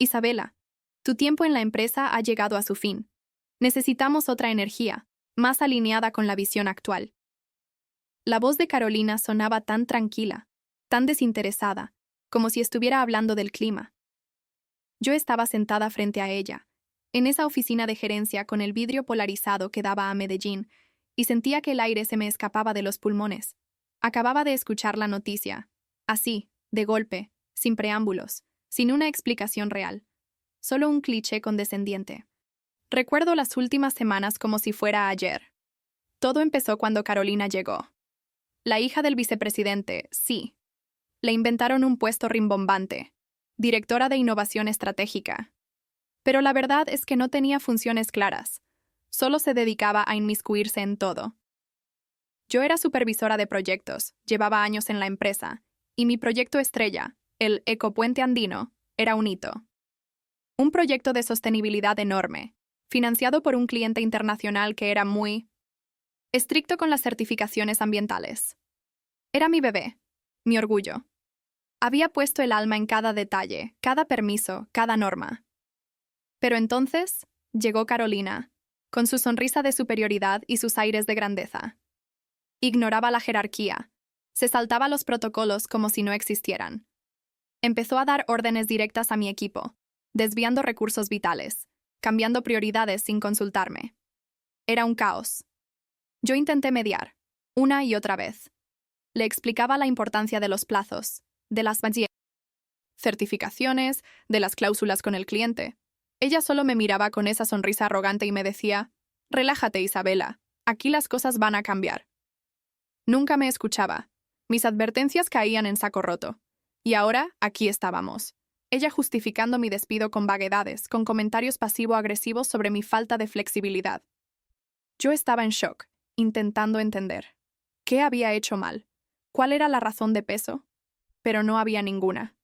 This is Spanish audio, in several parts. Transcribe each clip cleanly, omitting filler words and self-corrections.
Isabela, tu tiempo en la empresa ha llegado a su fin. Necesitamos otra energía, más alineada con la visión actual. La voz de Carolina sonaba tan tranquila, tan desinteresada, como si estuviera hablando del clima. Yo estaba sentada frente a ella, en esa oficina de gerencia con el vidrio polarizado que daba a Medellín, y sentía que el aire se me escapaba de los pulmones. Acababa de escuchar la noticia, así, de golpe, sin preámbulos, sin una explicación real, solo un cliché condescendiente. Recuerdo las últimas semanas como si fuera ayer. Todo empezó cuando Carolina llegó. La hija del vicepresidente, sí. Le inventaron un puesto rimbombante, directora de innovación estratégica. Pero la verdad es que no tenía funciones claras. Solo se dedicaba a inmiscuirse en todo. Yo era supervisora de proyectos, llevaba años en la empresa, y mi proyecto estrella, el Ecopuente Andino, era un hito. Un proyecto de sostenibilidad enorme, financiado por un cliente internacional que era muy estricto con las certificaciones ambientales. Era mi bebé, mi orgullo. Había puesto el alma en cada detalle, cada permiso, cada norma. Pero entonces llegó Carolina, con su sonrisa de superioridad y sus aires de grandeza. Ignoraba la jerarquía, se saltaba los protocolos como si no existieran. Empezó a dar órdenes directas a mi equipo, desviando recursos vitales, cambiando prioridades sin consultarme. Era un caos. Yo intenté mediar, una y otra vez. Le explicaba la importancia de los plazos, de las certificaciones, de las cláusulas con el cliente. Ella solo me miraba con esa sonrisa arrogante y me decía, «Relájate, Isabela, aquí las cosas van a cambiar». Nunca me escuchaba. Mis advertencias caían en saco roto. Y ahora, aquí estábamos. Ella justificando mi despido con vaguedades, con comentarios pasivo-agresivos sobre mi falta de flexibilidad. Yo estaba en shock, intentando entender. ¿Qué había hecho mal? ¿Cuál era la razón de peso? Pero no había ninguna.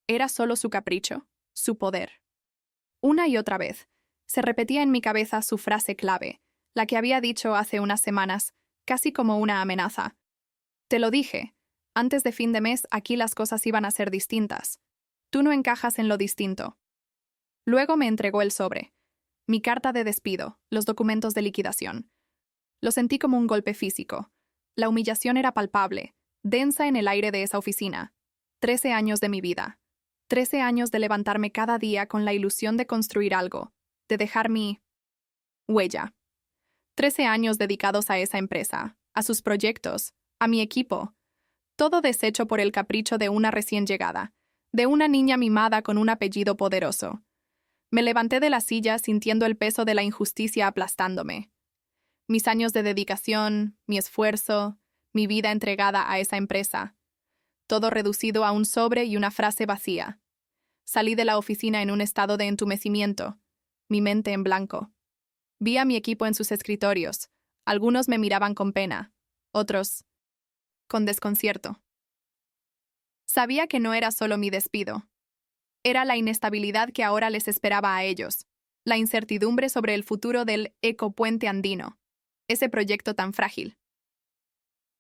Era solo su capricho, su poder. Una y otra vez, se repetía en mi cabeza su frase clave, la que había dicho hace unas semanas, casi como una amenaza. Te lo dije, antes de fin de mes aquí las cosas iban a ser distintas. Tú no encajas en lo distinto. Luego me entregó el sobre, mi carta de despido, los documentos de liquidación. Lo sentí como un golpe físico. La humillación era palpable, densa en el aire de esa oficina. 13 años de mi vida. 13 años de levantarme cada día con la ilusión de construir algo, de dejar mi huella. 13 años dedicados a esa empresa, a sus proyectos, a mi equipo. Todo deshecho por el capricho de una recién llegada, de una niña mimada con un apellido poderoso. Me levanté de la silla sintiendo el peso de la injusticia aplastándome. Mis años de dedicación, mi esfuerzo, mi vida entregada a esa empresa. Todo reducido a un sobre y una frase vacía. Salí de la oficina en un estado de entumecimiento, mi mente en blanco. Vi a mi equipo en sus escritorios. Algunos me miraban con pena, otros con desconcierto. Sabía que no era solo mi despido. Era la inestabilidad que ahora les esperaba a ellos, la incertidumbre sobre el futuro del Ecopuente Andino, ese proyecto tan frágil.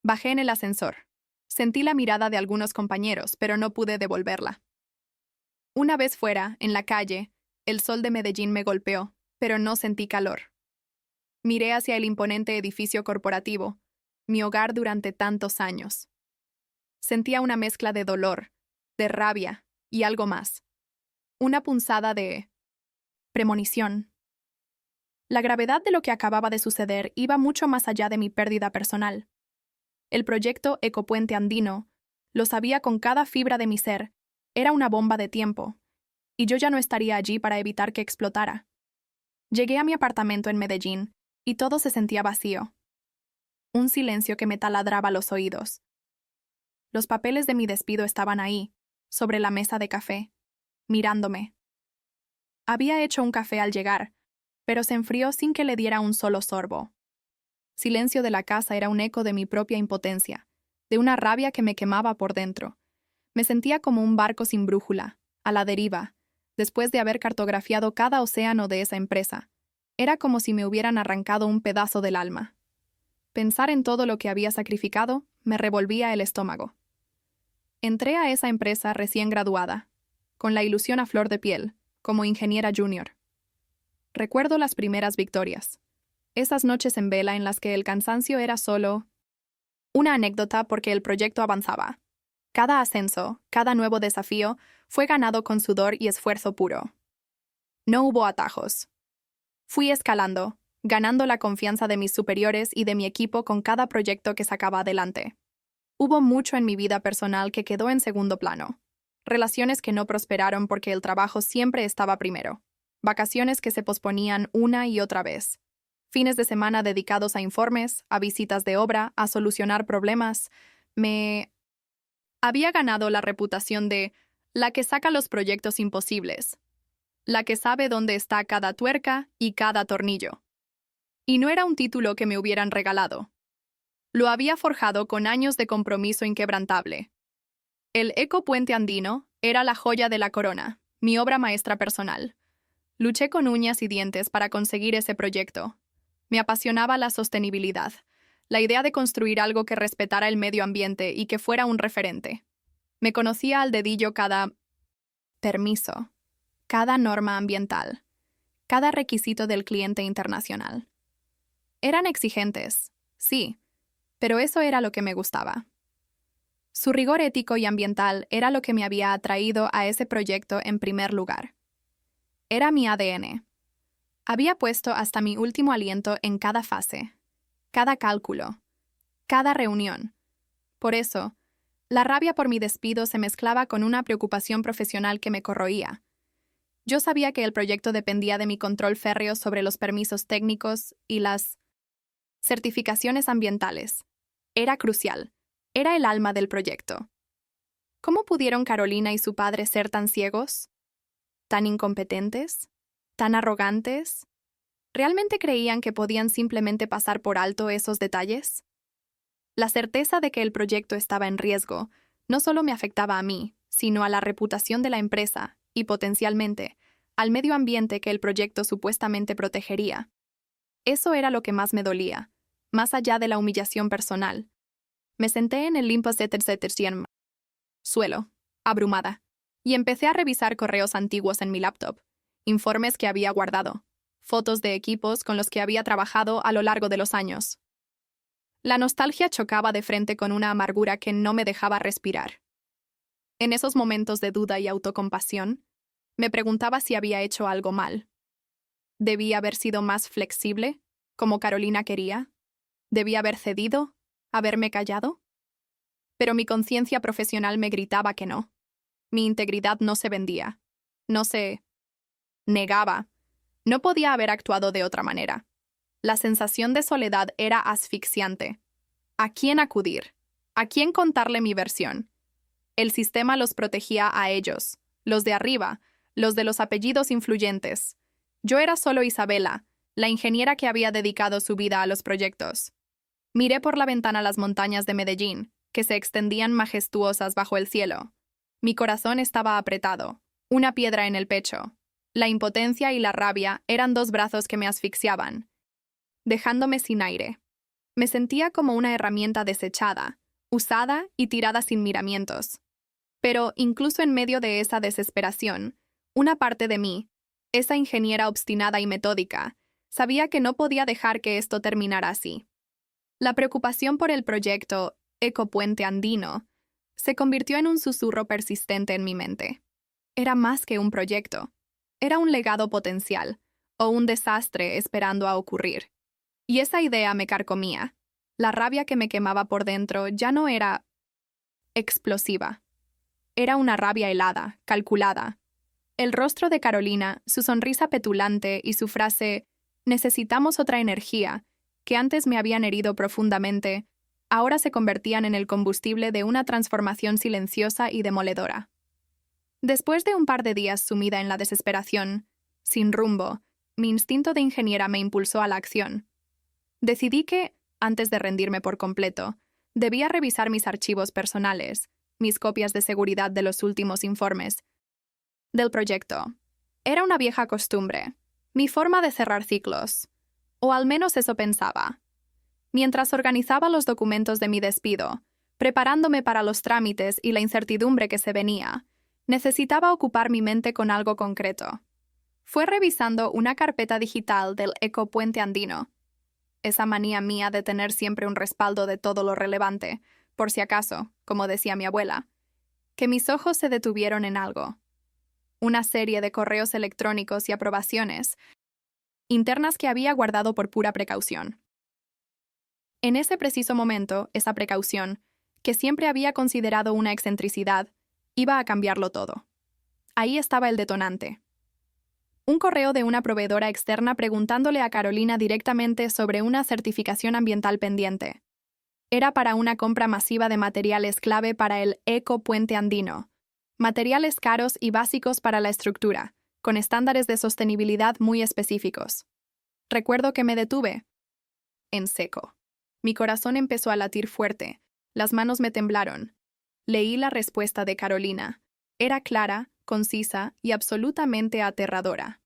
Bajé en el ascensor. Sentí la mirada de algunos compañeros, pero no pude devolverla. Una vez fuera, en la calle, el sol de Medellín me golpeó, pero no sentí calor. Miré hacia el imponente edificio corporativo, mi hogar durante tantos años. Sentía una mezcla de dolor, de rabia y algo más. Una punzada de premonición. La gravedad de lo que acababa de suceder iba mucho más allá de mi pérdida personal. El proyecto Ecopuente Andino, lo sabía con cada fibra de mi ser, era una bomba de tiempo, y yo ya no estaría allí para evitar que explotara. Llegué a mi apartamento en Medellín, y todo se sentía vacío. Un silencio que me taladraba los oídos. Los papeles de mi despido estaban ahí, sobre la mesa de café, mirándome. Había hecho un café al llegar, pero se enfrió sin que le diera un solo sorbo. Silencio de la casa era un eco de mi propia impotencia, de una rabia que me quemaba por dentro. Me sentía como un barco sin brújula, a la deriva, después de haber cartografiado cada océano de esa empresa. Era como si me hubieran arrancado un pedazo del alma. Pensar en todo lo que había sacrificado me revolvía el estómago. Entré a esa empresa recién graduada, con la ilusión a flor de piel, como ingeniera junior. Recuerdo las primeras victorias. Esas noches en vela en las que el cansancio era solo una anécdota porque el proyecto avanzaba. Cada ascenso, cada nuevo desafío, fue ganado con sudor y esfuerzo puro. No hubo atajos. Fui escalando, ganando la confianza de mis superiores y de mi equipo con cada proyecto que sacaba adelante. Hubo mucho en mi vida personal que quedó en segundo plano. Relaciones que no prosperaron porque el trabajo siempre estaba primero. Vacaciones que se posponían una y otra vez. Fines de semana dedicados a informes, a visitas de obra, a solucionar problemas. Me había ganado la reputación de la que saca los proyectos imposibles, la que sabe dónde está cada tuerca y cada tornillo. Y no era un título que me hubieran regalado. Lo había forjado con años de compromiso inquebrantable. El Ecopuente Andino era la joya de la corona, mi obra maestra personal. Luché con uñas y dientes para conseguir ese proyecto. Me apasionaba la sostenibilidad, la idea de construir algo que respetara el medio ambiente y que fuera un referente. Me conocía al dedillo cada permiso, cada norma ambiental, cada requisito del cliente internacional. Eran exigentes, sí, pero eso era lo que me gustaba. Su rigor ético y ambiental era lo que me había atraído a ese proyecto en primer lugar. Era mi ADN. Había puesto hasta mi último aliento en cada fase, cada cálculo, cada reunión. Por eso, la rabia por mi despido se mezclaba con una preocupación profesional que me corroía. Yo sabía que el proyecto dependía de mi control férreo sobre los permisos técnicos y las certificaciones ambientales. Era crucial. Era el alma del proyecto. ¿Cómo pudieron Carolina y su padre ser tan ciegos? ¿Tan incompetentes? ¿Tan arrogantes? ¿Realmente creían que podían simplemente pasar por alto esos detalles? La certeza de que el proyecto estaba en riesgo no solo me afectaba a mí, sino a la reputación de la empresa y, potencialmente, al medio ambiente que el proyecto supuestamente protegería. Eso era lo que más me dolía, más allá de la humillación personal. Me senté en el limpo suelo, abrumada, y empecé a revisar correos antiguos en mi laptop, informes que había guardado, fotos de equipos con los que había trabajado a lo largo de los años. La nostalgia chocaba de frente con una amargura que no me dejaba respirar. En esos momentos de duda y autocompasión, me preguntaba si había hecho algo mal. ¿Debía haber sido más flexible, como Carolina quería? ¿Debía haber cedido? ¿Haberme callado? Pero mi conciencia profesional me gritaba que no. Mi integridad no se vendía. No se negaba. No podía haber actuado de otra manera. La sensación de soledad era asfixiante. ¿A quién acudir? ¿A quién contarle mi versión? El sistema los protegía a ellos, los de arriba, los de los apellidos influyentes. Yo era solo Isabela, la ingeniera que había dedicado su vida a los proyectos. Miré por la ventana las montañas de Medellín, que se extendían majestuosas bajo el cielo. Mi corazón estaba apretado, una piedra en el pecho. La impotencia y la rabia eran dos brazos que me asfixiaban, dejándome sin aire. Me sentía como una herramienta desechada, usada y tirada sin miramientos. Pero, incluso en medio de esa desesperación, una parte de mí, esa ingeniera obstinada y metódica, sabía que no podía dejar que esto terminara así. La preocupación por el proyecto Ecopuente Andino se convirtió en un susurro persistente en mi mente. Era más que un proyecto. Era un legado potencial, o un desastre esperando a ocurrir. Y esa idea me carcomía. La rabia que me quemaba por dentro ya no era explosiva. Era una rabia helada, calculada. El rostro de Carolina, su sonrisa petulante y su frase «necesitamos otra energía», que antes me habían herido profundamente, ahora se convertían en el combustible de una transformación silenciosa y demoledora. Después de un par de días sumida en la desesperación, sin rumbo, mi instinto de ingeniera me impulsó a la acción. Decidí que, antes de rendirme por completo, debía revisar mis archivos personales, mis copias de seguridad de los últimos informes del proyecto. Era una vieja costumbre, mi forma de cerrar ciclos, o al menos eso pensaba. Mientras organizaba los documentos de mi despido, preparándome para los trámites y la incertidumbre que se venía, necesitaba ocupar mi mente con algo concreto. Fue revisando una carpeta digital del Ecopuente Andino. Esa manía mía de tener siempre un respaldo de todo lo relevante, por si acaso, como decía mi abuela, que mis ojos se detuvieron en algo. Una serie de correos electrónicos y aprobaciones internas que había guardado por pura precaución. En ese preciso momento, esa precaución, que siempre había considerado una excentricidad, iba a cambiarlo todo. Ahí estaba el detonante. Un correo de una proveedora externa preguntándole a Carolina directamente sobre una certificación ambiental pendiente. Era para una compra masiva de materiales clave para el Ecopuente Andino. Materiales caros y básicos para la estructura, con estándares de sostenibilidad muy específicos. Recuerdo que me detuve en seco. Mi corazón empezó a latir fuerte, las manos me temblaron. Leí la respuesta de Carolina. Era clara, concisa y absolutamente aterradora.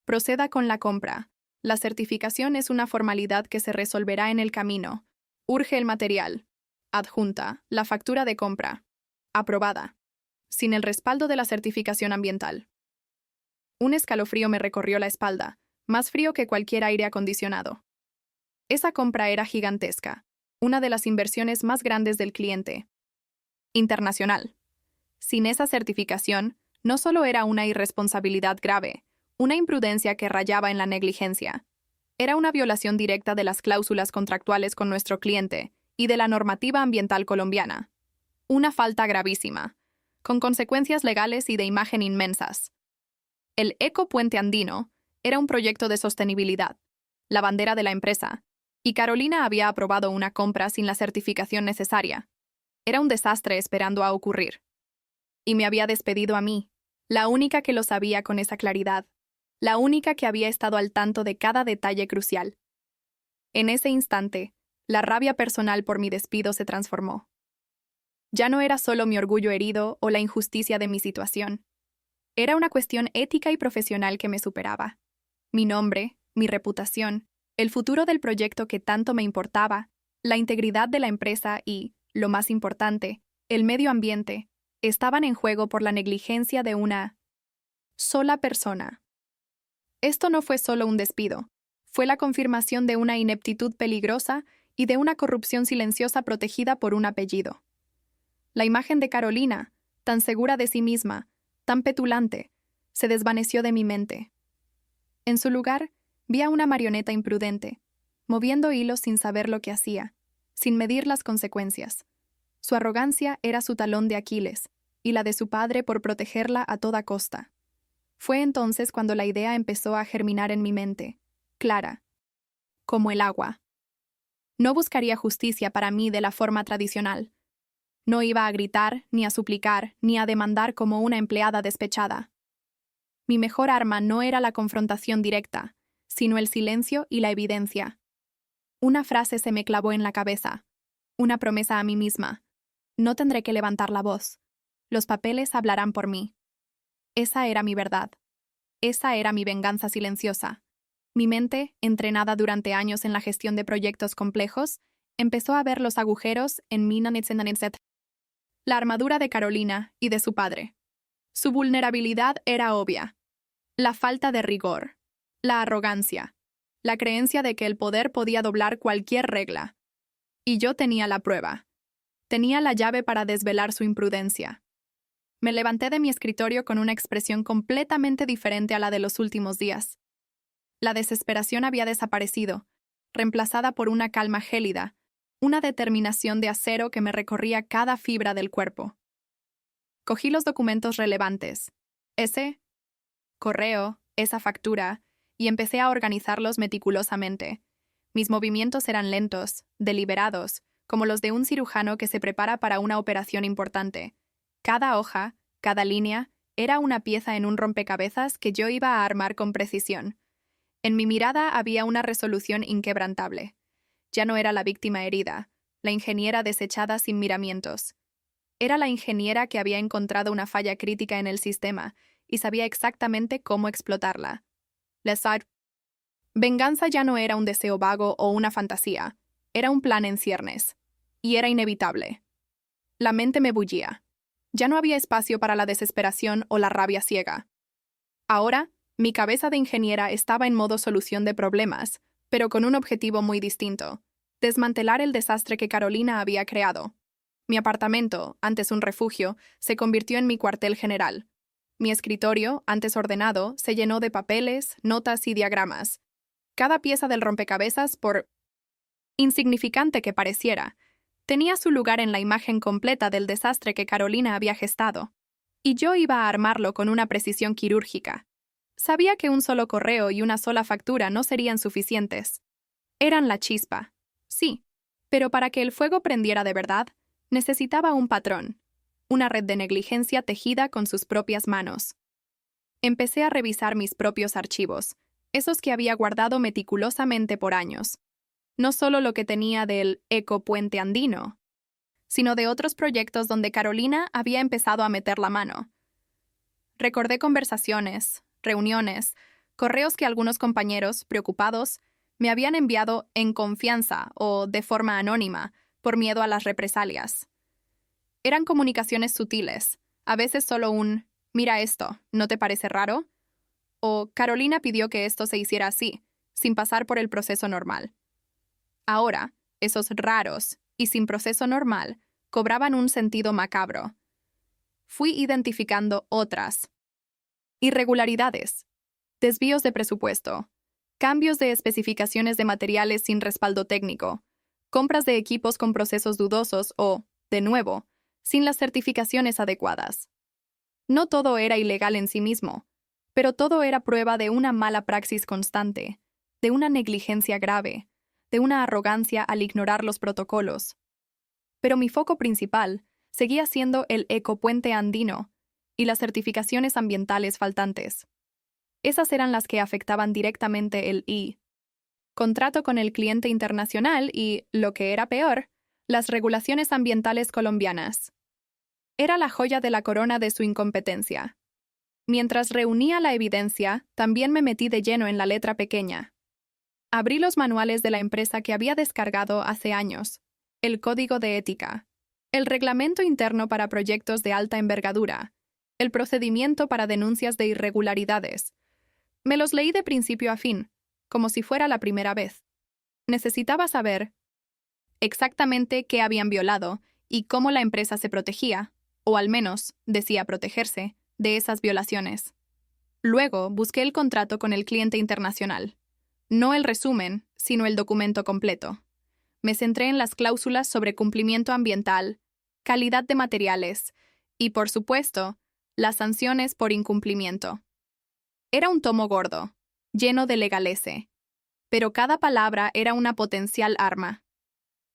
Proceda con la compra. La certificación es una formalidad que se resolverá en el camino. Urge el material. Adjunta, la factura de compra. Aprobada. Sin el respaldo de la certificación ambiental. Un escalofrío me recorrió la espalda, más frío que cualquier aire acondicionado. Esa compra era gigantesca, una de las inversiones más grandes del cliente. Internacional. Sin esa certificación, no solo era una irresponsabilidad grave, una imprudencia que rayaba en la negligencia. Era una violación directa de las cláusulas contractuales con nuestro cliente y de la normativa ambiental colombiana. Una falta gravísima, con consecuencias legales y de imagen inmensas. El Ecopuente Andino era un proyecto de sostenibilidad, la bandera de la empresa, y Carolina había aprobado una compra sin la certificación necesaria. Era un desastre esperando a ocurrir. Y me había despedido a mí, la única que lo sabía con esa claridad, la única que había estado al tanto de cada detalle crucial. En ese instante, la rabia personal por mi despido se transformó. Ya no era solo mi orgullo herido o la injusticia de mi situación. Era una cuestión ética y profesional que me superaba. Mi nombre, mi reputación, el futuro del proyecto que tanto me importaba, la integridad de la empresa y, lo más importante, el medio ambiente, estaban en juego por la negligencia de una sola persona. Esto no fue solo un despido, fue la confirmación de una ineptitud peligrosa y de una corrupción silenciosa protegida por un apellido. La imagen de Carolina, tan segura de sí misma, tan petulante, se desvaneció de mi mente. En su lugar, vi a una marioneta imprudente, moviendo hilos sin saber lo que hacía, sin medir las consecuencias. Su arrogancia era su talón de Aquiles, y la de su padre por protegerla a toda costa. Fue entonces cuando la idea empezó a germinar en mi mente, clara, como el agua. No buscaría justicia para mí de la forma tradicional. No iba a gritar, ni a suplicar, ni a demandar como una empleada despechada. Mi mejor arma no era la confrontación directa, sino el silencio y la evidencia. Una frase se me clavó en la cabeza, una promesa a mí misma. No tendré que levantar la voz. Los papeles hablarán por mí. Esa era mi verdad. Esa era mi venganza silenciosa. Mi mente, entrenada durante años en la gestión de proyectos complejos, empezó a ver los agujeros en mi la armadura de Carolina y de su padre. Su vulnerabilidad era obvia. La falta de rigor, la arrogancia, la creencia de que el poder podía doblar cualquier regla. Y yo tenía la prueba. Tenía la llave para desvelar su imprudencia. Me levanté de mi escritorio con una expresión completamente diferente a la de los últimos días. La desesperación había desaparecido, reemplazada por una calma gélida, una determinación de acero que me recorría cada fibra del cuerpo. Cogí los documentos relevantes, ese correo, esa factura, y empecé a organizarlos meticulosamente. Mis movimientos eran lentos, deliberados, como los de un cirujano que se prepara para una operación importante. Cada hoja, cada línea, era una pieza en un rompecabezas que yo iba a armar con precisión. En mi mirada había una resolución inquebrantable. Ya no era la víctima herida, la ingeniera desechada sin miramientos. Era la ingeniera que había encontrado una falla crítica en el sistema y sabía exactamente cómo explotarla. Venganza ya no era un deseo vago o una fantasía, era un plan en ciernes. Y era inevitable. La mente me bullía. Ya no había espacio para la desesperación o la rabia ciega. Ahora, Mi cabeza de ingeniera estaba en modo solución de problemas, pero con un objetivo muy distinto: desmantelar el desastre que Carolina había creado. Mi apartamento, antes un refugio, se convirtió en mi cuartel general. Mi escritorio, antes ordenado, se llenó de papeles, notas y diagramas. Cada pieza del rompecabezas, por insignificante que pareciera, tenía su lugar en la imagen completa del desastre que Carolina había gestado. Y yo iba a armarlo con una precisión quirúrgica. Sabía que un solo correo y una sola factura no serían suficientes. Eran la chispa, sí, pero para que el fuego prendiera de verdad, necesitaba un patrón, una red de negligencia tejida con sus propias manos. Empecé a revisar mis propios archivos, esos que había guardado meticulosamente por años. No solo lo que tenía del Ecopuente Andino, sino de otros proyectos donde Carolina había empezado a meter la mano. Recordé conversaciones, reuniones, correos que algunos compañeros, preocupados, me habían enviado en confianza o de forma anónima, por miedo a las represalias. Eran comunicaciones sutiles, a veces solo un «mira esto, ¿no te parece raro?», o «Carolina pidió que esto se hiciera así», sin pasar por el proceso normal. Ahora, esos raros y sin proceso normal cobraban un sentido macabro. Fui identificando otras irregularidades, desvíos de presupuesto, cambios de especificaciones de materiales sin respaldo técnico, compras de equipos con procesos dudosos o, de nuevo, sin las certificaciones adecuadas. No todo era ilegal en sí mismo, pero todo era prueba de una mala praxis constante, de una negligencia grave, de una arrogancia al ignorar los protocolos. Pero mi foco principal seguía siendo el Ecopuente Andino y las certificaciones ambientales faltantes. Esas eran las que afectaban directamente el contrato con el cliente internacional y, lo que era peor, las regulaciones ambientales colombianas. Era la joya de la corona de su incompetencia. Mientras reunía la evidencia, también me metí de lleno en la letra pequeña. Abrí los manuales de la empresa que había descargado hace años, el Código de Ética, el Reglamento Interno para Proyectos de Alta Envergadura, el Procedimiento para Denuncias de Irregularidades. Me los leí de principio a fin, como si fuera la primera vez. Necesitaba saber exactamente qué habían violado y cómo la empresa se protegía, o al menos decía protegerse, de esas violaciones. Luego busqué el contrato con el cliente internacional. No el resumen, sino el documento completo. Me centré en las cláusulas sobre cumplimiento ambiental, calidad de materiales y, por supuesto, las sanciones por incumplimiento. Era un tomo gordo, lleno de legalese, pero cada palabra era una potencial arma.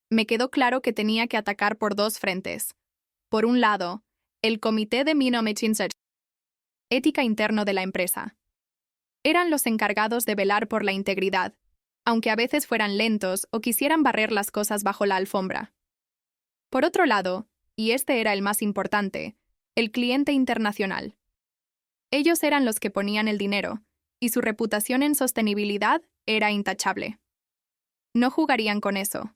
Me quedó claro que tenía que atacar por dos frentes. Por un lado, el Comité de Ética interno de la empresa. Eran los encargados de velar por la integridad, aunque a veces fueran lentos o quisieran barrer las cosas bajo la alfombra. Por otro lado, y este era el más importante, el cliente internacional. Ellos eran los que ponían el dinero, y su reputación en sostenibilidad era intachable. No jugarían con eso.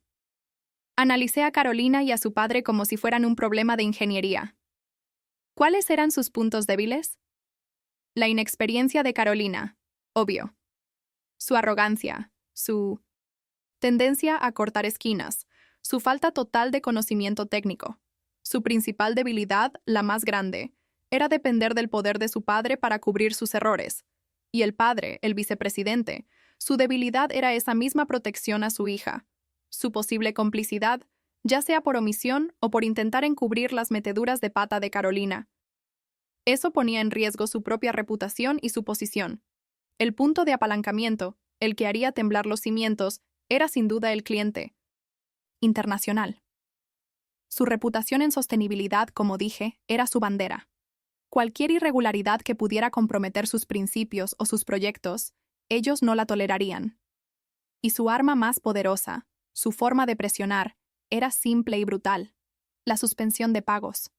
Analicé a Carolina y a su padre como si fueran un problema de ingeniería. ¿Cuáles eran sus puntos débiles? La inexperiencia de Carolina, obvio. Su arrogancia, su tendencia a cortar esquinas, su falta total de conocimiento técnico. Su principal debilidad, la más grande, era depender del poder de su padre para cubrir sus errores. Y el padre, el vicepresidente, su debilidad era esa misma protección a su hija. Su posible complicidad, ya sea por omisión o por intentar encubrir las meteduras de pata de Carolina. Eso ponía en riesgo su propia reputación y su posición. El punto de apalancamiento, el que haría temblar los cimientos, era sin duda el cliente internacional. Su reputación en sostenibilidad, como dije, era su bandera. Cualquier irregularidad que pudiera comprometer sus principios o sus proyectos, ellos no la tolerarían. Y su arma más poderosa, su forma de presionar, era simple y brutal: la suspensión de pagos.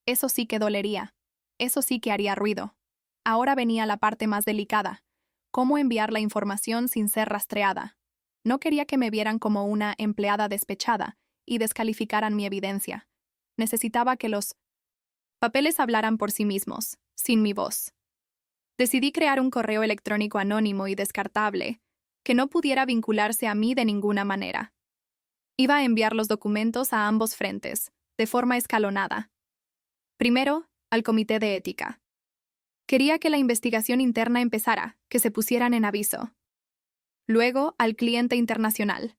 Eso sí que dolería. Eso sí que haría ruido. Ahora venía la parte más delicada: cómo enviar la información sin ser rastreada. No quería que me vieran como una empleada despechada y descalificaran mi evidencia. Necesitaba que los papeles hablaran por sí mismos, sin mi voz. Decidí crear un correo electrónico anónimo y descartable, que no pudiera vincularse a mí de ninguna manera. Iba a enviar los documentos a ambos frentes, de forma escalonada. Primero, al Comité de Ética. Quería que la investigación interna empezara, que se pusieran en aviso. Luego, al cliente internacional.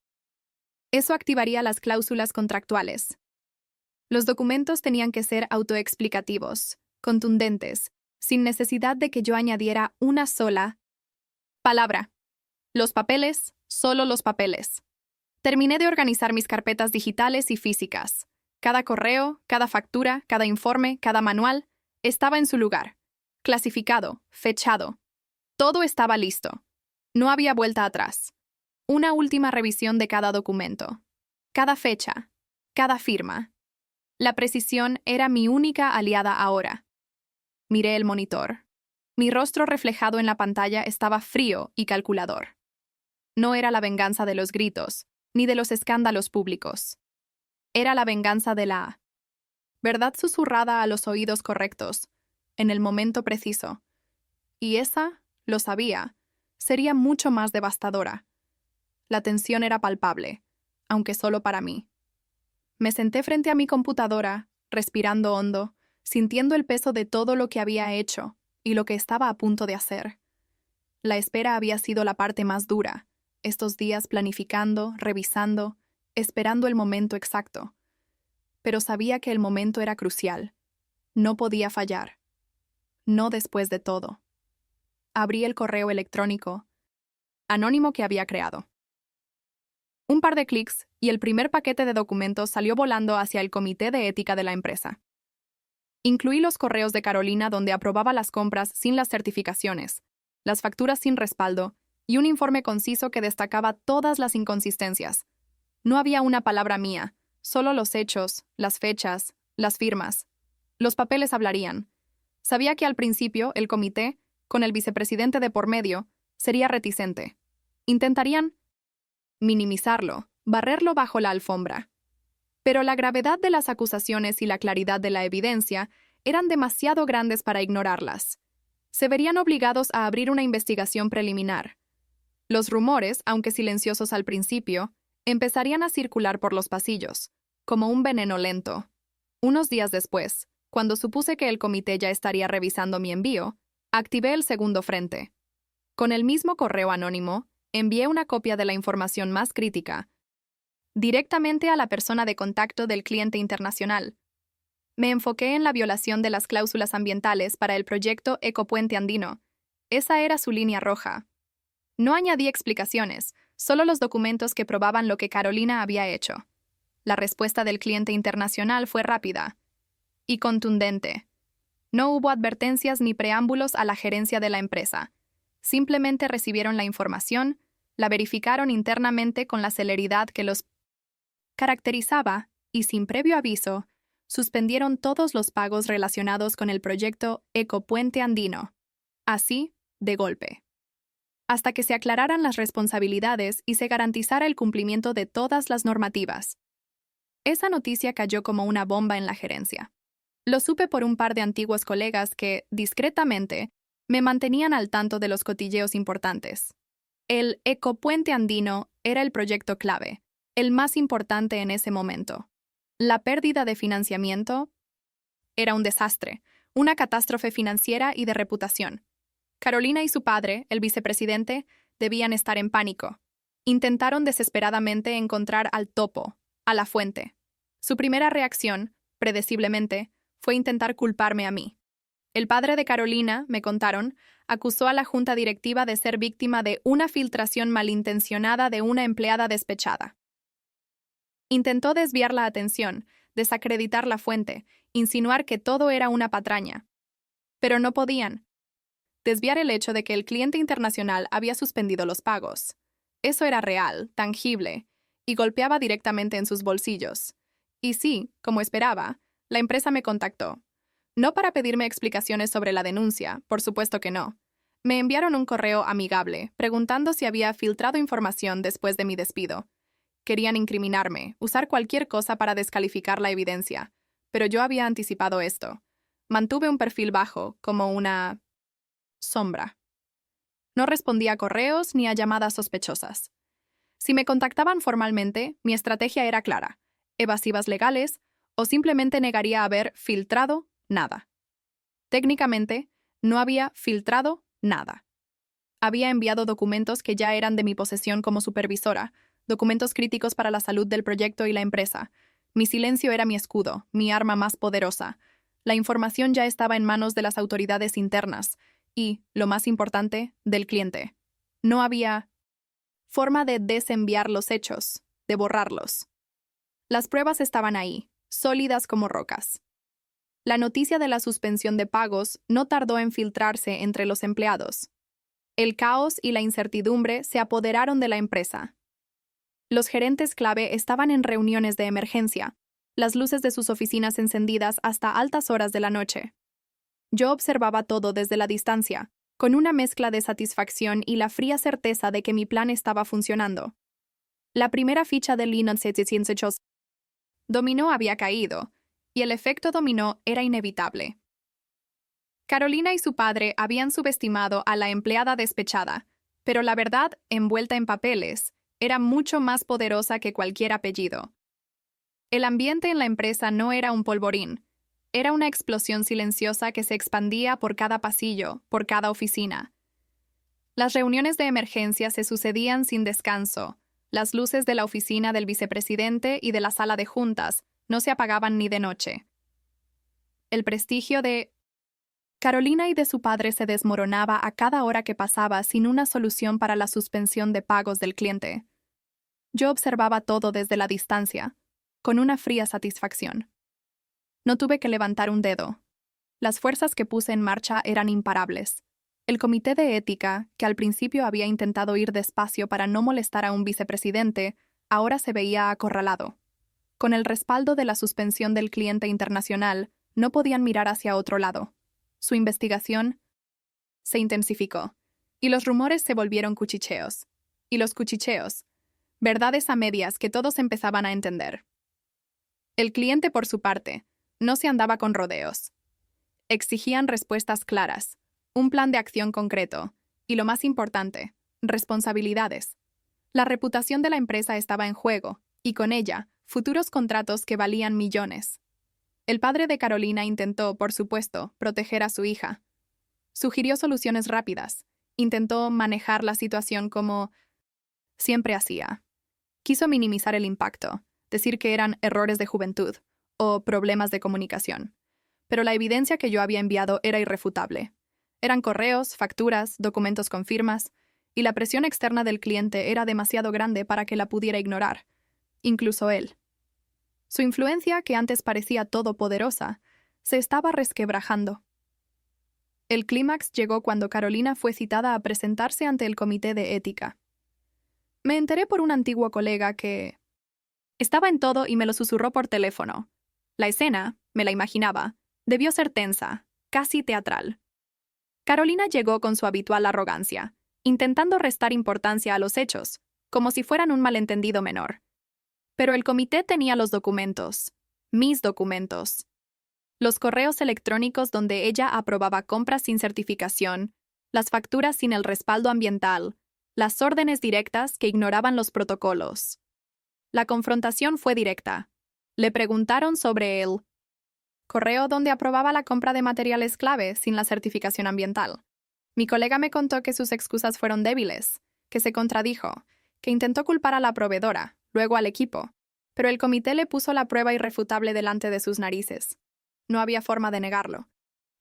Eso activaría las cláusulas contractuales. Los documentos tenían que ser autoexplicativos, contundentes, sin necesidad de que yo añadiera una sola palabra. Los papeles, solo los papeles. Terminé de organizar mis carpetas digitales y físicas. Cada correo, cada factura, cada informe, cada manual estaba en su lugar. Clasificado, fechado. Todo estaba listo. No había vuelta atrás. Una última revisión de cada documento. Cada fecha. Cada firma. La precisión era mi única aliada ahora. Miré el monitor. Mi rostro reflejado en la pantalla estaba frío y calculador. No era la venganza de los gritos, ni de los escándalos públicos. Era la venganza de la verdad susurrada a los oídos correctos, en el momento preciso. Y esa, lo sabía, sería mucho más devastadora. La tensión era palpable, aunque solo para mí. Me senté frente a mi computadora, respirando hondo, sintiendo el peso de todo lo que había hecho y lo que estaba a punto de hacer. La espera había sido la parte más dura, estos días planificando, revisando, esperando el momento exacto. Pero sabía que el momento era crucial. No podía fallar. No después de todo. Abrí el correo electrónico anónimo que había creado. Un par de clics y el primer paquete de documentos salió volando hacia el Comité de Ética de la empresa. Incluí los correos de Carolina donde aprobaba las compras sin las certificaciones, las facturas sin respaldo y un informe conciso que destacaba todas las inconsistencias. No había una palabra mía, solo los hechos, las fechas, las firmas. Los papeles hablarían. Sabía que al principio el comité, con el vicepresidente de por medio, sería reticente. Intentarían minimizarlo, barrerlo bajo la alfombra. Pero la gravedad de las acusaciones y la claridad de la evidencia eran demasiado grandes para ignorarlas. Se verían obligados a abrir una investigación preliminar. Los rumores, aunque silenciosos al principio, empezarían a circular por los pasillos, como un veneno lento. Unos días después, cuando supuse que el comité ya estaría revisando mi envío, activé el segundo frente. Con el mismo correo anónimo, envié una copia de la información más crítica, directamente a la persona de contacto del cliente internacional. Me enfoqué en la violación de las cláusulas ambientales para el proyecto Ecopuente Andino. Esa era su línea roja. No añadí explicaciones, solo los documentos que probaban lo que Carolina había hecho. La respuesta del cliente internacional fue rápida y contundente. No hubo advertencias ni preámbulos a la gerencia de la empresa. Simplemente recibieron la información, la verificaron internamente con la celeridad que los caracterizaba y, sin previo aviso, suspendieron todos los pagos relacionados con el proyecto Ecopuente Andino. Así, de golpe. Hasta que se aclararan las responsabilidades y se garantizara el cumplimiento de todas las normativas. Esa noticia cayó como una bomba en la gerencia. Lo supe por un par de antiguos colegas que, discretamente, me mantenían al tanto de los cotilleos importantes. El Ecopuente Andino era el proyecto clave, el más importante en ese momento. La pérdida de financiamiento era un desastre, una catástrofe financiera y de reputación. Carolina y su padre, el vicepresidente, debían estar en pánico. Intentaron desesperadamente encontrar al topo, a la fuente. Su primera reacción, predeciblemente, fue intentar culparme a mí. El padre de Carolina, me contaron, acusó a la junta directiva de ser víctima de una filtración malintencionada de una empleada despechada. Intentó desviar la atención, desacreditar la fuente, insinuar que todo era una patraña. Pero no podían. Desviar el hecho de que el cliente internacional había suspendido los pagos. Eso era real, tangible, y golpeaba directamente en sus bolsillos. Y sí, como esperaba, la empresa me contactó. No para pedirme explicaciones sobre la denuncia, por supuesto que no. Me enviaron un correo amigable, preguntando si había filtrado información después de mi despido. Querían incriminarme, usar cualquier cosa para descalificar la evidencia, pero yo había anticipado esto. Mantuve un perfil bajo, como una sombra. No respondía a correos ni a llamadas sospechosas. Si me contactaban formalmente, mi estrategia era clara: evasivas legales o simplemente negaría haber filtrado nada. Técnicamente, no había filtrado nada. Había enviado documentos que ya eran de mi posesión como supervisora, documentos críticos para la salud del proyecto y la empresa. Mi silencio era mi escudo, mi arma más poderosa. La información ya estaba en manos de las autoridades internas y, lo más importante, del cliente. No había forma de desenviar los hechos, de borrarlos. Las pruebas estaban ahí, sólidas como rocas. La noticia de la suspensión de pagos no tardó en filtrarse entre los empleados. El caos y la incertidumbre se apoderaron de la empresa. Los gerentes clave estaban en reuniones de emergencia, las luces de sus oficinas encendidas hasta altas horas de la noche. Yo observaba todo desde la distancia, con una mezcla de satisfacción y la fría certeza de que mi plan estaba funcionando. La primera ficha de Lean dominó había caído, y el efecto dominó era inevitable. Carolina y su padre habían subestimado a la empleada despechada, pero la verdad, envuelta en papeles, era mucho más poderosa que cualquier apellido. El ambiente en la empresa no era un polvorín, era una explosión silenciosa que se expandía por cada pasillo, por cada oficina. Las reuniones de emergencia se sucedían sin descanso. Las luces de la oficina del vicepresidente y de la sala de juntas no se apagaban ni de noche. El prestigio de Carolina y de su padre se desmoronaba a cada hora que pasaba sin una solución para la suspensión de pagos del cliente. Yo observaba todo desde la distancia, con una fría satisfacción. No tuve que levantar un dedo. Las fuerzas que puse en marcha eran imparables. El comité de ética, que al principio había intentado ir despacio para no molestar a un vicepresidente, ahora se veía acorralado. Con el respaldo de la suspensión del cliente internacional, no podían mirar hacia otro lado. Su investigación se intensificó, y los rumores se volvieron cuchicheos. Y los cuchicheos, verdades a medias que todos empezaban a entender. El cliente, por su parte, no se andaba con rodeos. Exigían respuestas claras, un plan de acción concreto, y lo más importante, responsabilidades. La reputación de la empresa estaba en juego, y con ella, futuros contratos que valían millones. El padre de Carolina intentó, por supuesto, proteger a su hija. Sugirió soluciones rápidas. Intentó manejar la situación como siempre hacía. Quiso minimizar el impacto, decir que eran errores de juventud o problemas de comunicación. Pero la evidencia que yo había enviado era irrefutable. Eran correos, facturas, documentos con firmas, y la presión externa del cliente era demasiado grande para que la pudiera ignorar, incluso él. Su influencia, que antes parecía todopoderosa, se estaba resquebrajando. El clímax llegó cuando Carolina fue citada a presentarse ante el comité de ética. Me enteré por un antiguo colega que estaba en todo y me lo susurró por teléfono. La escena, me la imaginaba, debió ser tensa, casi teatral. Carolina llegó con su habitual arrogancia, intentando restar importancia a los hechos, como si fueran un malentendido menor. Pero el comité tenía los documentos, mis documentos. Los correos electrónicos donde ella aprobaba compras sin certificación, las facturas sin el respaldo ambiental, las órdenes directas que ignoraban los protocolos. La confrontación fue directa. Le preguntaron sobre el correo donde aprobaba la compra de materiales clave sin la certificación ambiental. Mi colega me contó que sus excusas fueron débiles, que se contradijo, que intentó culpar a la proveedora, luego al equipo, pero el comité le puso la prueba irrefutable delante de sus narices. No había forma de negarlo.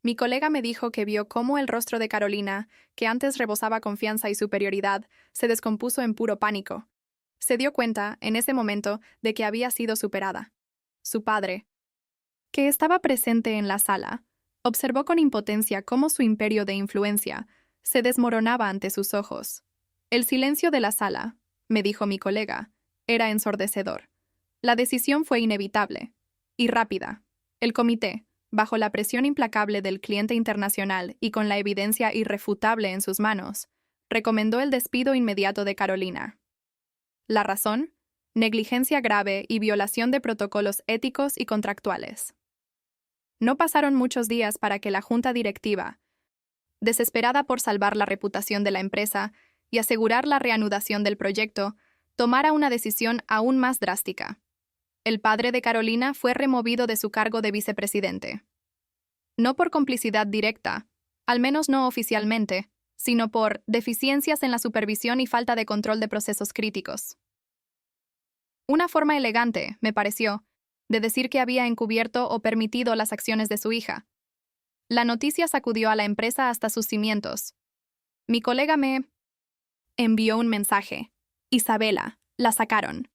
Mi colega me dijo que vio cómo el rostro de Carolina, que antes rebosaba confianza y superioridad, se descompuso en puro pánico. Se dio cuenta, en ese momento, de que había sido superada. Su padre, que estaba presente en la sala, observó con impotencia cómo su imperio de influencia se desmoronaba ante sus ojos. El silencio de la sala, me dijo mi colega, era ensordecedor. La decisión fue inevitable y rápida. El comité, bajo la presión implacable del cliente internacional y con la evidencia irrefutable en sus manos, recomendó el despido inmediato de Carolina. ¿La razón? Negligencia grave y violación de protocolos éticos y contractuales. No pasaron muchos días para que la junta directiva desesperada por salvar la reputación de la empresa y asegurar la reanudación del proyecto, tomara una decisión aún más drástica. El padre de Carolina fue removido de su cargo de vicepresidente. No por complicidad directa, al menos no oficialmente, sino por deficiencias en la supervisión y falta de control de procesos críticos. Una forma elegante, me pareció, de decir que había encubierto o permitido las acciones de su hija. La noticia sacudió a la empresa hasta sus cimientos. Mi colega me envió un mensaje. Isabela, la sacaron.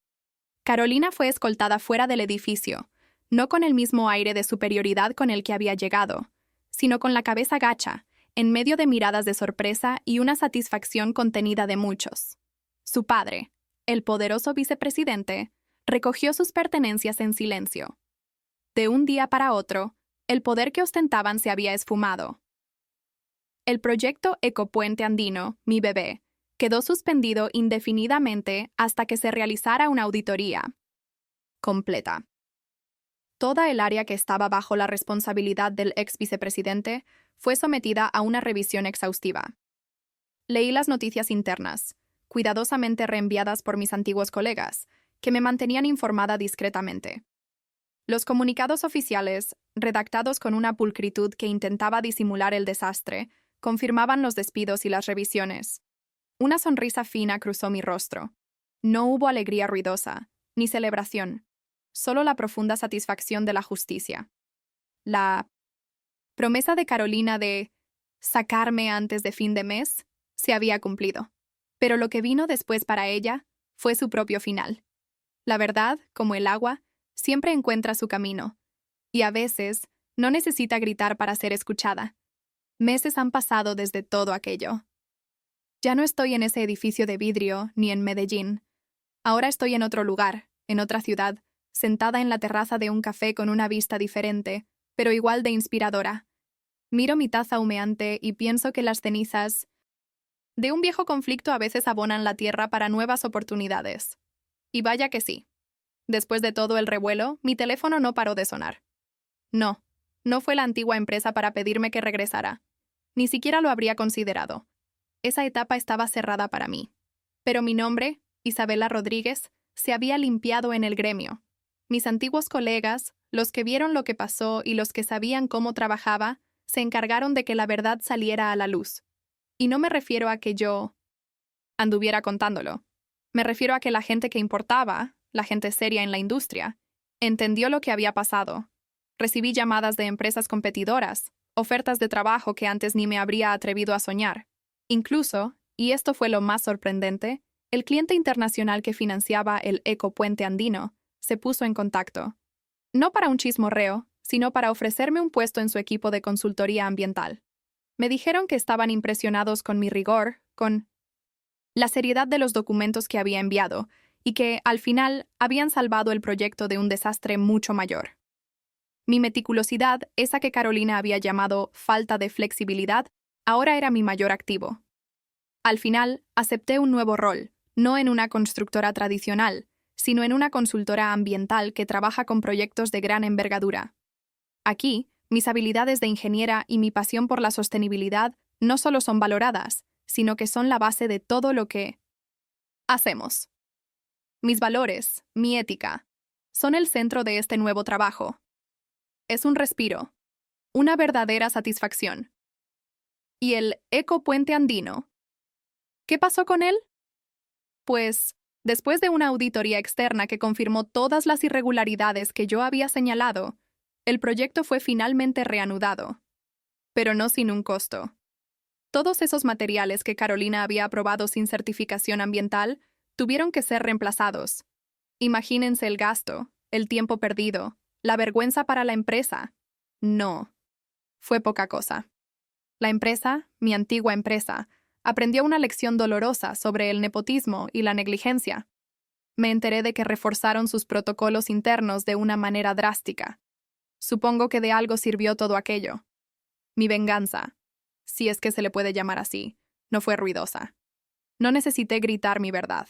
Carolina fue escoltada fuera del edificio, no con el mismo aire de superioridad con el que había llegado, sino con la cabeza gacha, en medio de miradas de sorpresa y una satisfacción contenida de muchos. Su padre, el poderoso vicepresidente, recogió sus pertenencias en silencio. De un día para otro, el poder que ostentaban se había esfumado. El proyecto Ecopuente Andino, mi bebé, quedó suspendido indefinidamente hasta que se realizara una auditoría completa. Toda el área que estaba bajo la responsabilidad del ex vicepresidente fue sometida a una revisión exhaustiva. Leí las noticias internas, cuidadosamente reenviadas por mis antiguos colegas, que me mantenían informada discretamente. Los comunicados oficiales, redactados con una pulcritud que intentaba disimular el desastre, confirmaban los despidos y las revisiones. Una sonrisa fina cruzó mi rostro. No hubo alegría ruidosa, ni celebración, solo la profunda satisfacción de la justicia. La promesa de Carolina de sacarme antes de fin de mes se había cumplido, pero lo que vino después para ella fue su propio final. La verdad, como el agua, siempre encuentra su camino, y a veces no necesita gritar para ser escuchada. Meses han pasado desde todo aquello. Ya no estoy en ese edificio de vidrio ni en Medellín. Ahora estoy en otro lugar, en otra ciudad, sentada en la terraza de un café con una vista diferente, pero igual de inspiradora. Miro mi taza humeante y pienso que las cenizas de un viejo conflicto a veces abonan la tierra para nuevas oportunidades. Y vaya que sí. Después de todo el revuelo, mi teléfono no paró de sonar. No fue la antigua empresa para pedirme que regresara. Ni siquiera lo habría considerado. Esa etapa estaba cerrada para mí. Pero mi nombre, Isabela Rodríguez, se había limpiado en el gremio. Mis antiguos colegas, los que vieron lo que pasó y los que sabían cómo trabajaba, se encargaron de que la verdad saliera a la luz. Y no me refiero a que yo anduviera contándolo. Me refiero a que la gente que importaba, la gente seria en la industria, entendió lo que había pasado. Recibí llamadas de empresas competidoras, ofertas de trabajo que antes ni me habría atrevido a soñar. Incluso, y esto fue lo más sorprendente, el cliente internacional que financiaba el Ecopuente Andino se puso en contacto. No para un chismorreo, sino para ofrecerme un puesto en su equipo de consultoría ambiental. Me dijeron que estaban impresionados con mi rigor, con la seriedad de los documentos que había enviado, y que, al final, habían salvado el proyecto de un desastre mucho mayor. Mi meticulosidad, esa que Carolina había llamado falta de flexibilidad, ahora era mi mayor activo. Al final, acepté un nuevo rol, no en una constructora tradicional, sino en una consultora ambiental que trabaja con proyectos de gran envergadura. Aquí, mis habilidades de ingeniera y mi pasión por la sostenibilidad no solo son valoradas, sino que son la base de todo lo que hacemos. Mis valores, mi ética, son el centro de este nuevo trabajo. Es un respiro, una verdadera satisfacción. ¿Y el Ecopuente Andino? ¿Qué pasó con él? Pues, después de una auditoría externa que confirmó todas las irregularidades que yo había señalado, el proyecto fue finalmente reanudado. Pero no sin un costo. Todos esos materiales que Carolina había aprobado sin certificación ambiental tuvieron que ser reemplazados. Imagínense el gasto, el tiempo perdido, la vergüenza para la empresa. No, fue poca cosa. La empresa, mi antigua empresa, aprendió una lección dolorosa sobre el nepotismo y la negligencia. Me enteré de que reforzaron sus protocolos internos de una manera drástica. Supongo que de algo sirvió todo aquello. Mi venganza, si es que se le puede llamar así, no fue ruidosa. No necesité gritar mi verdad.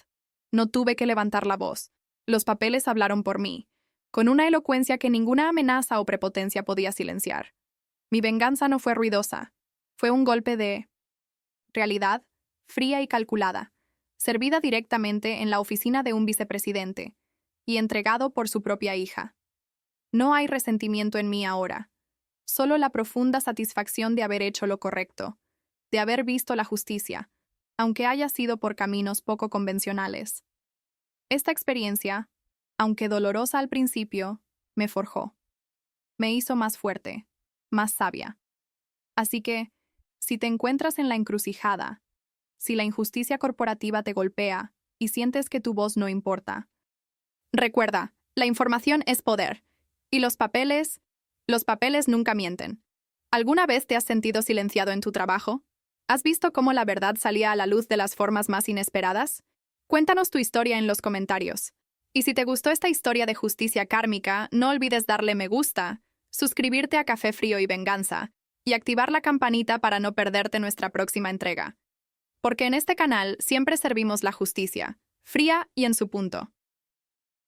No tuve que levantar la voz. Los papeles hablaron por mí, con una elocuencia que ninguna amenaza o prepotencia podía silenciar. Mi venganza no fue ruidosa. Fue un golpe de realidad, fría y calculada, servida directamente en la oficina de un vicepresidente y entregado por su propia hija. No hay resentimiento en mí ahora, solo la profunda satisfacción de haber hecho lo correcto, de haber visto la justicia, aunque haya sido por caminos poco convencionales. Esta experiencia, aunque dolorosa al principio, me forjó. Me hizo más fuerte, más sabia. Así que, si te encuentras en la encrucijada, si la injusticia corporativa te golpea y sientes que tu voz no importa, recuerda, la información es poder. Y los papeles nunca mienten. ¿Alguna vez te has sentido silenciado en tu trabajo? ¿Has visto cómo la verdad salía a la luz de las formas más inesperadas? Cuéntanos tu historia en los comentarios. Y si te gustó esta historia de justicia kármica, no olvides darle me gusta, suscribirte a Café Frío y Venganza, y activar la campanita para no perderte nuestra próxima entrega. Porque en este canal siempre servimos la justicia, fría y en su punto.